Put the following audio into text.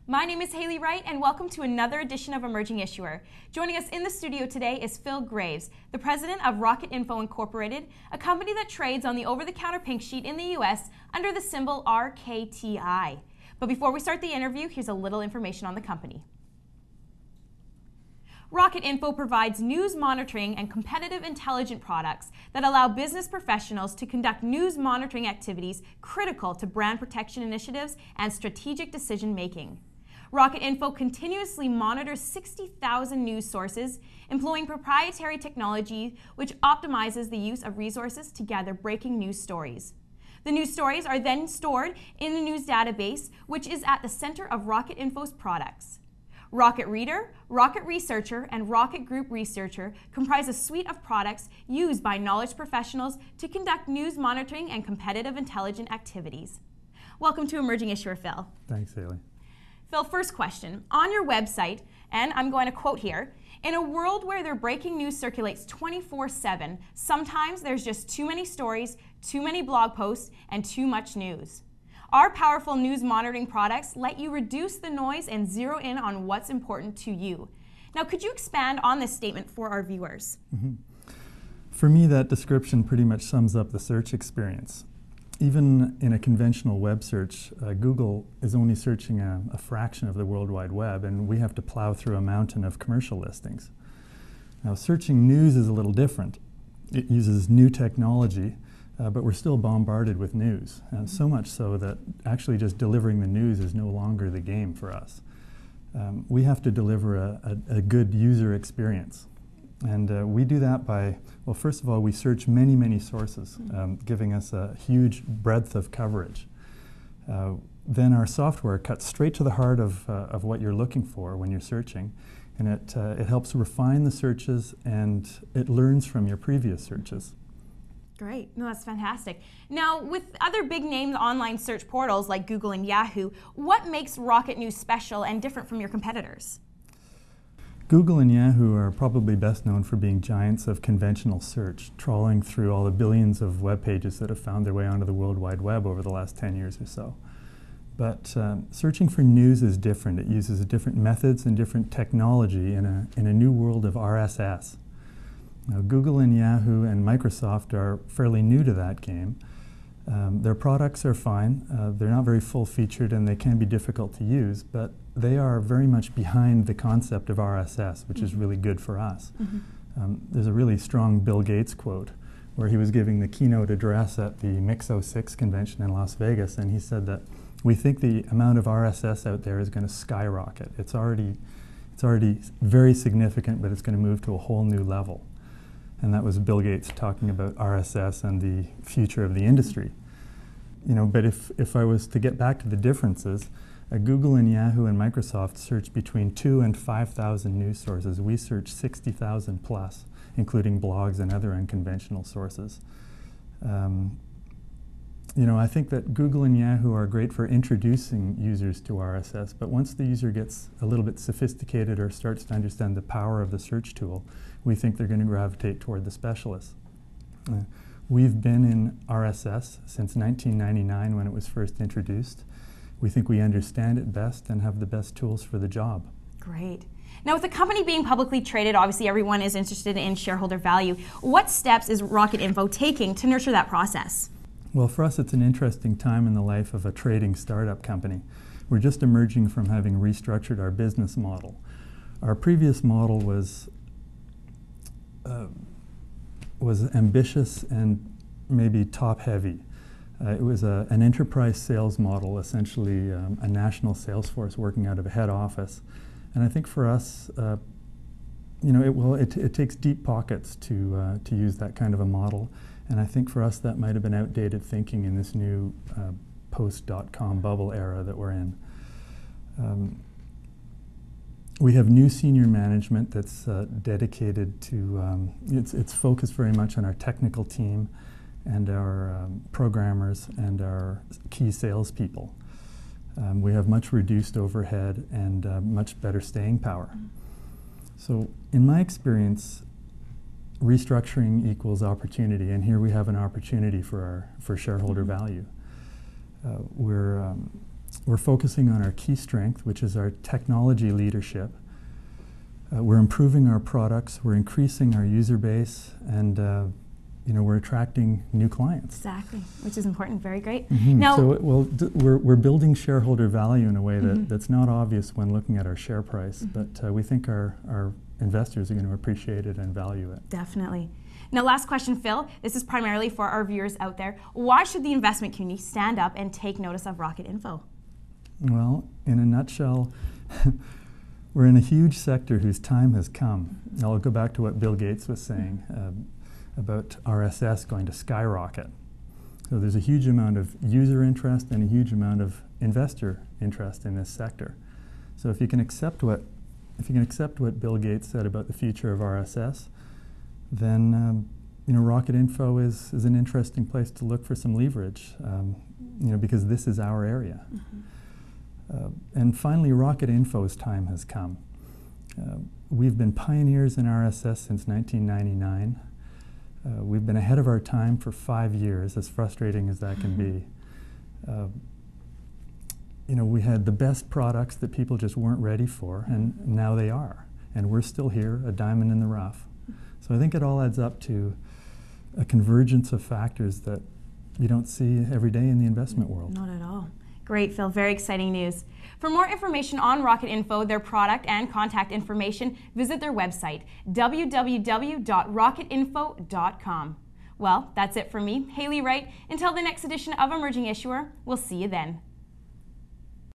My name is Haley Wright, and welcome to another edition of Emerging Issuer. Joining us in the studio today is Phil Graves, the president of RocketInfo Incorporated, a company that trades on the over-the-counter pink sheet in the U.S. under the symbol RKTI. But before we start the interview, here's a little information on the company. RocketInfo provides news monitoring and competitive intelligence products that allow business professionals to conduct news monitoring activities critical to brand protection initiatives and strategic decision making. RocketInfo continuously monitors 60,000 news sources, employing proprietary technology which optimizes the use of resources to gather breaking news stories. The news stories are then stored in the news database, which is at the center of RocketInfo's products. Rocket Reader, Rocket Researcher, and Rocket Group Researcher comprise a suite of products used by knowledge professionals to conduct news monitoring and competitive intelligence activities. Welcome to Emerging Issuer, Phil. Thanks, Haley. Phil, first question. On your website, and I'm going to quote here, "In a world where their breaking news circulates 24/7, sometimes there's just too many stories, too many blog posts, and too much news. Our powerful news monitoring products let you reduce the noise and zero in on what's important to you." Now, could you expand on this statement for our viewers? For me, that description pretty much sums up the search experience. Even in a conventional web search, Google is only searching a fraction of the World Wide Web, and we have to plow through a mountain of commercial listings. Now, searching news is a little different. It uses new technology, but we're still bombarded with news, and so much so that actually just delivering the news is no longer the game for us. We have to deliver a good user experience. And we do that by, well, first of all, we search many, many sources, giving us a huge breadth of coverage. Then our software cuts straight to the heart of what you're looking for when you're searching, and it helps refine the searches, and it learns from your previous searches. Great. No, that's fantastic. Now, with other big-name online search portals like Google and Yahoo, what makes Rocket News special and different from your competitors? Google and Yahoo are probably best known for being giants of conventional search, trawling through all the billions of web pages that have found their way onto the World Wide Web over the last 10 years or so. But searching for news is different. It uses different methods and different technology in a new world of RSS. Now, Google and Yahoo and Microsoft are fairly new to that game. Their products are fine. They're not very full-featured, and they can be difficult to use, but they are very much behind the concept of RSS, which is really good for us. There's a really strong Bill Gates quote where he was giving the keynote address at the Mix 06 convention in Las Vegas, and he said that we think the amount of RSS out there is going to skyrocket. It's already very significant, but it's going to move to a whole new level. And that was Bill Gates talking about RSS and the future of the industry. You know, but if I was to get back to the differences, Google and Yahoo and Microsoft search between 2,000 and 5,000 news sources. We search 60,000 plus, including blogs and other unconventional sources. You know, I think that Google and Yahoo are great for introducing users to RSS, but once the user gets a little bit sophisticated or starts to understand the power of the search tool, we think they're going to gravitate toward the specialists. We've been in RSS since 1999 when it was first introduced. We think we understand it best and have the best tools for the job. Great. Now, with the company being publicly traded, obviously everyone is interested in shareholder value. What steps is RocketInfo taking to nurture that process? Well, for us, it's an interesting time in the life of a trading startup company. We're just emerging from having restructured our business model. Our previous model was ambitious and maybe top-heavy. It was an enterprise sales model, essentially a national sales force working out of a head office. And I think for us, you know, it takes deep pockets to use that kind of a model. And I think for us that might have been outdated thinking in this new post-dot-com bubble era that we're in. We have new senior management that's dedicated to, it's focused very much on our technical team and our programmers and our key salespeople. We have much reduced overhead and much better staying power. So in my experience, restructuring equals opportunity, and here we have an opportunity for shareholder value. We're focusing on our key strength, which is our technology leadership. We're improving our products, we're increasing our user base, and we're attracting new clients. Exactly, which is important. Very great. Now, so we're building shareholder value in a way that's not obvious when looking at our share price, but we think our investors are going to appreciate it and value it. Definitely. Now, last question, Phil. This is primarily for our viewers out there. Why should the investment community stand up and take notice of Rocket Info? Well, in a nutshell, we're in a huge sector whose time has come. Now, I'll go back to what Bill Gates was saying about RSS going to skyrocket. So there's a huge amount of user interest and a huge amount of investor interest in this sector. So if you can accept what Bill Gates said about the future of RSS, then Rocket Info is an interesting place to look for some leverage, because this is our area. And finally, Rocket Info's time has come. We've been pioneers in RSS since 1999. We've been ahead of our time for 5 years, as frustrating as that can be. We had the best products that people just weren't ready for, and now they are. And we're still here, a diamond in the rough. So I think it all adds up to a convergence of factors that you don't see every day in the investment world. Not at all. Great, Phil. Very exciting news. For more information on Rocket Info, their product and contact information, visit their website, www.rocketinfo.com. Well, that's it for me, Haley Wright. Until the next edition of Emerging Issuer, we'll see you then.